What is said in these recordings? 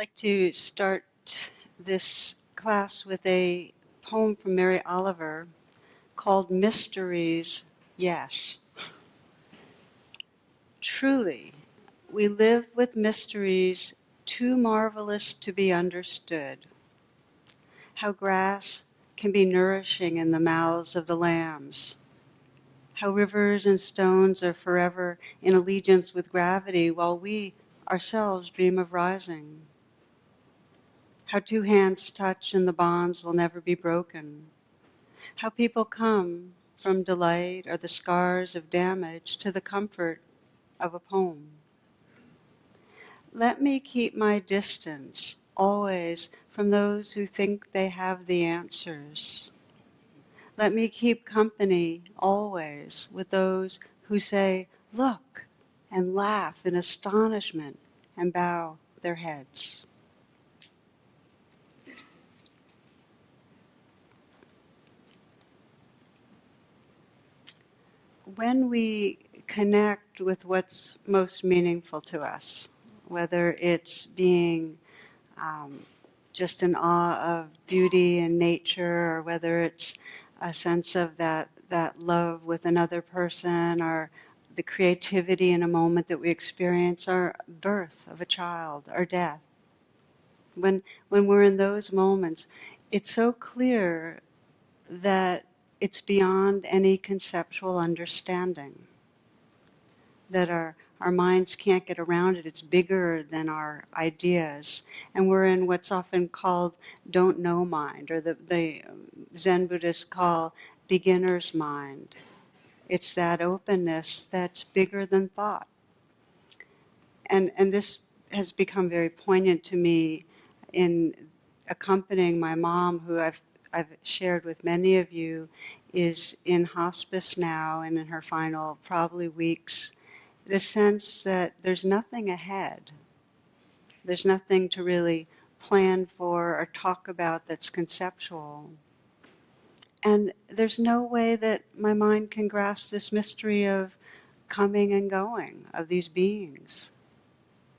like to start this class with a poem from Mary Oliver called Mysteries, Yes. Truly, we live with mysteries too marvelous to be understood. How grass can be nourishing in the mouths of the lambs. How rivers and stones are forever in allegiance with gravity while we ourselves dream of rising. How two hands touch and the bonds will never be broken. How people come from delight or the scars of damage to the comfort of a poem. Let me keep my distance always from those who think they have the answers. Let me keep company always with those who say, "Look," and laugh in astonishment and bow their heads. When we connect with what's most meaningful to us, whether it's being just in awe of beauty and nature, or whether it's a sense of that love with another person, or the creativity in a moment that we experience, or birth of a child, or death. When we're in those moments, it's so clear that it's beyond any conceptual understanding, that our minds can't get around it. It's bigger than our ideas. And we're in what's often called don't know mind, or the Zen Buddhists call beginner's mind. It's that openness that's bigger than thought. And this has become very poignant to me in accompanying my mom, who I've shared with many of you, is in hospice now and in her final probably weeks. The sense that there's nothing ahead. There's nothing to really plan for or talk about that's conceptual. And there's no way that my mind can grasp this mystery of coming and going of these beings.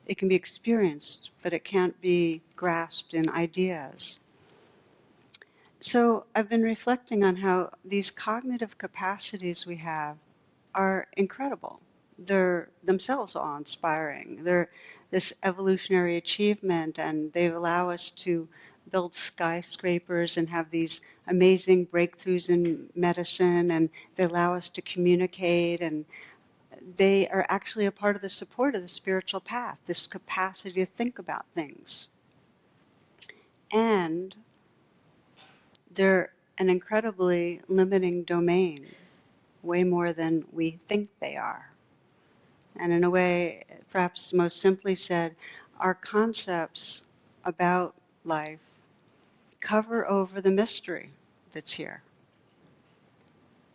It can be experienced, but it can't be grasped in ideas. So I've been reflecting on how these cognitive capacities we have are incredible. They're themselves awe-inspiring. They're this evolutionary achievement, and they allow us to build skyscrapers and have these amazing breakthroughs in medicine, and they allow us to communicate, and they are actually a part of the support of the spiritual path, this capacity to think about things. And they're an incredibly limiting domain, way more than we think they are. And in a way, perhaps most simply said, our concepts about life cover over the mystery that's here.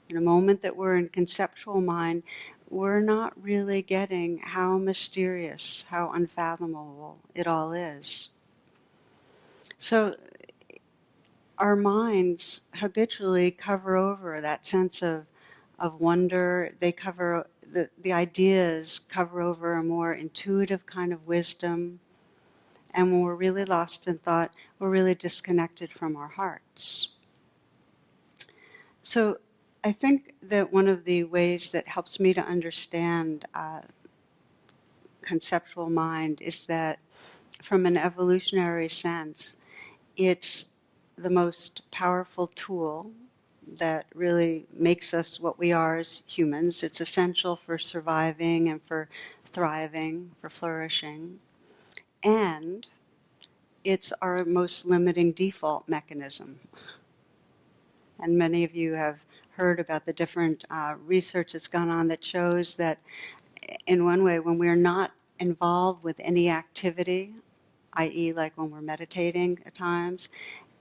In a moment that we're in conceptual mind, we're not really getting how mysterious, how unfathomable it all is. So our minds habitually cover over that sense of wonder. They cover, the ideas cover over a more intuitive kind of wisdom. And when we're really lost in thought, we're really disconnected from our hearts. So I think that one of the ways that helps me to understand conceptual mind is that from an evolutionary sense, it's the most powerful tool that really makes us what we are as humans. It's essential for surviving and for thriving, for flourishing. And it's our most limiting default mechanism. And many of you have heard about the different research that's gone on that shows that in one way, when we're not involved with any activity, i.e. like when we're meditating at times,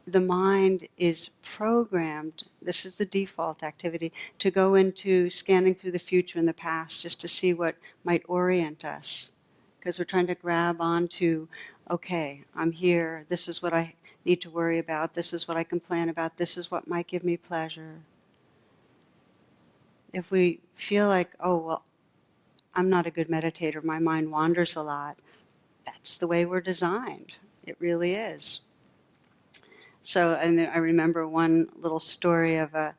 the mind is programmed, this is the default activity, to go into scanning through the future and the past just to see what might orient us. Because we're trying to grab onto, okay, I'm here, this is what I need to worry about, this is what I can plan about, this is what might give me pleasure. If we feel like, oh, well, I'm not a good meditator, my mind wanders a lot, that's the way we're designed. It really is. So, and I remember one little story of a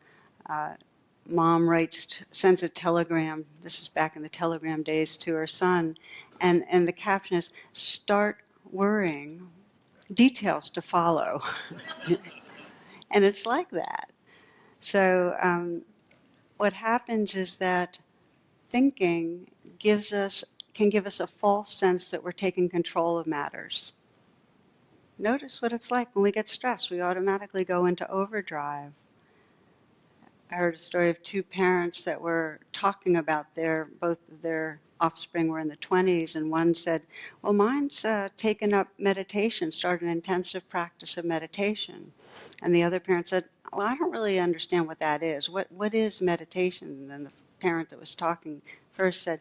mom sends a telegram, this is back in the telegram days, to her son, and the caption is, "Start worrying, details to follow." And it's like that. So what happens is that thinking can give us a false sense that we're taking control of matters. Notice what it's like when we get stressed. We automatically go into overdrive. I heard a story of two parents that were talking about both of their offspring were in the 20s, and one said, well, mine's taken up meditation, started an intensive practice of meditation. And the other parent said, well, I don't really understand what that is. What is meditation? And then the parent that was talking first said,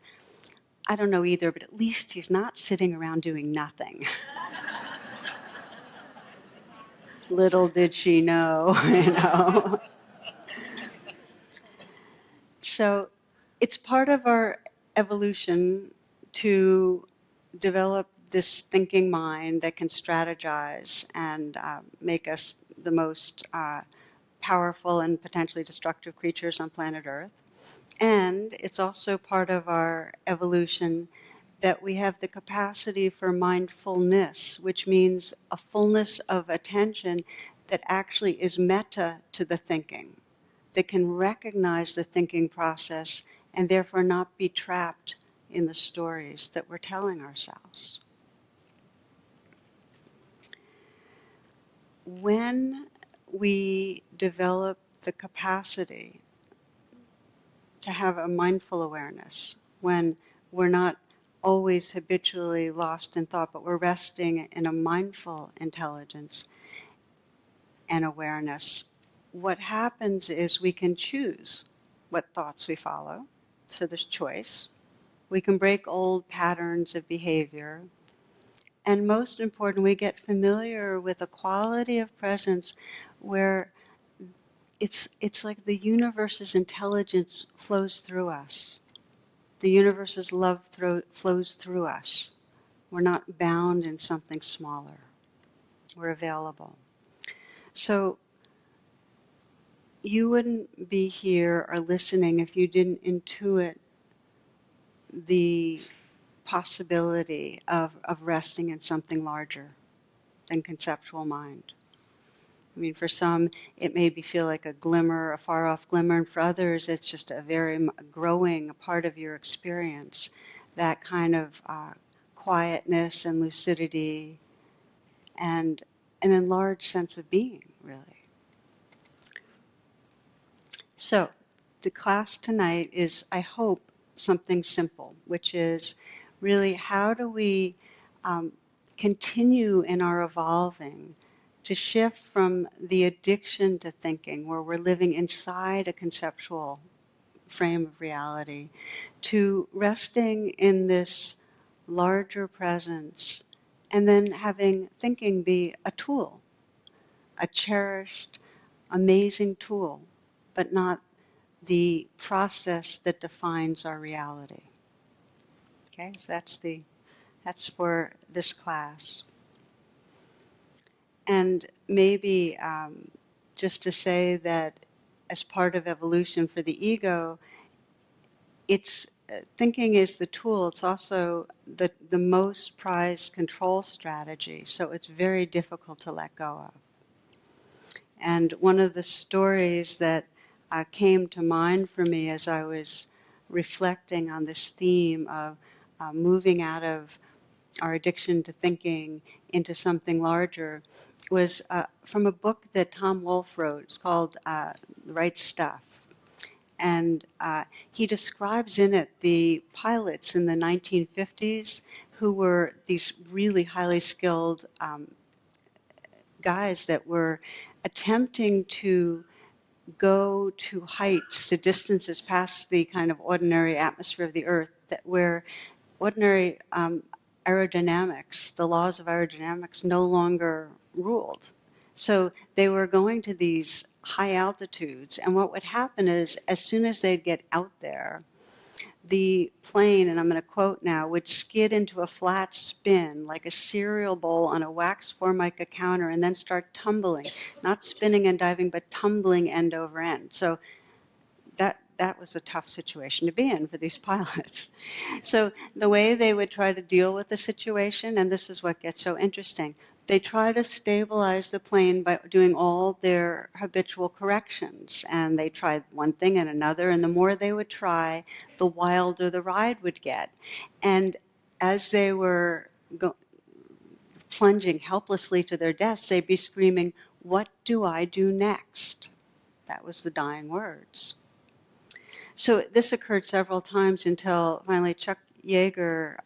I don't know either, but at least he's not sitting around doing nothing. Little did she know, you know. So it's part of our evolution to develop this thinking mind that can strategize and make us the most powerful and potentially destructive creatures on planet Earth. And it's also part of our evolution that we have the capacity for mindfulness, which means a fullness of attention that actually is meta to the thinking, that can recognize the thinking process and therefore not be trapped in the stories that we're telling ourselves. When we develop the capacity to have a mindful awareness, when we're not always habitually lost in thought, but we're resting in a mindful intelligence and awareness, what happens is we can choose what thoughts we follow. So there's choice. We can break old patterns of behavior. And most important, we get familiar with a quality of presence where it's like the universe's intelligence flows through us. The universe's love flows through us. We're not bound in something smaller. We're available. So you wouldn't be here or listening if you didn't intuit the possibility of resting in something larger than conceptual mind. I mean, for some, it may feel like a glimmer, a far-off glimmer, and for others, it's just a very growing part of your experience, that kind of quietness and lucidity and an enlarged sense of being, really. So, the class tonight is, I hope, something simple, which is really how do we continue in our evolving to shift from the addiction to thinking, where we're living inside a conceptual frame of reality, to resting in this larger presence, and then having thinking be a tool, a cherished, amazing tool, but not the process that defines our reality. Okay, so that's for this class. And maybe just to say that as part of evolution for the ego, it's thinking is the tool. It's also the most prized control strategy. So it's very difficult to let go of. And one of the stories that came to mind for me as I was reflecting on this theme of moving out of our addiction to thinking into something larger was from a book that Tom Wolfe wrote. It's called The Right Stuff. And he describes in it the pilots in the 1950s who were these really highly skilled guys that were attempting to go to heights, to distances past the kind of ordinary atmosphere of the Earth, where ordinary aerodynamics, the laws of aerodynamics, no longer ruled. So they were going to these high altitudes, and what would happen is, as soon as they'd get out there, The plane, and I'm going to quote now, would skid into a flat spin like a cereal bowl on a wax formica counter and then start tumbling, not spinning and diving, but tumbling end over end. So that was a tough situation to be in for these pilots. So the way they would try to deal with the situation, and this is what gets so interesting, they try to stabilize the plane by doing all their habitual corrections. And they tried one thing and another, and the more they would try, the wilder the ride would get. And as they were plunging helplessly to their deaths, they'd be screaming, "What do I do next?" That was the dying words. So this occurred several times until finally Chuck Yeager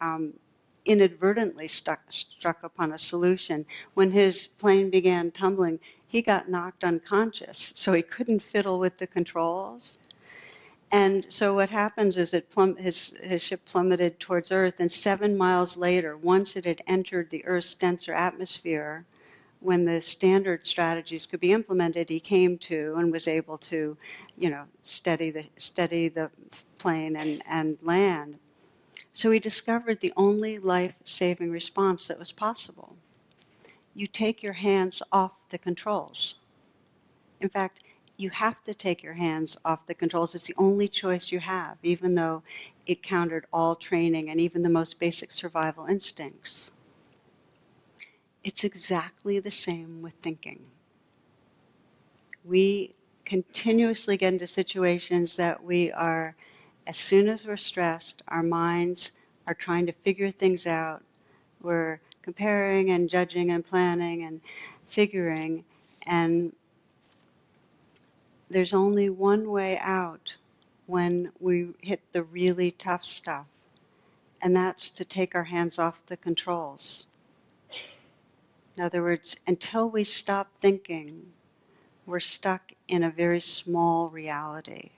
inadvertently struck upon a solution. When his plane began tumbling, he got knocked unconscious, so he couldn't fiddle with the controls. And so what happens is his ship plummeted towards Earth, and 7 miles later, once it had entered the Earth's denser atmosphere, when the standard strategies could be implemented, he came to and was able to, steady the plane and land. So he discovered the only life-saving response that was possible. You take your hands off the controls. In fact, you have to take your hands off the controls. It's the only choice you have, even though it countered all training and even the most basic survival instincts. It's exactly the same with thinking. We continuously get into situations that we are, as soon as we're stressed, our minds are trying to figure things out. We're comparing and judging and planning and figuring, and there's only one way out when we hit the really tough stuff, and that's to take our hands off the controls. In other words, until we stop thinking, we're stuck in a very small reality.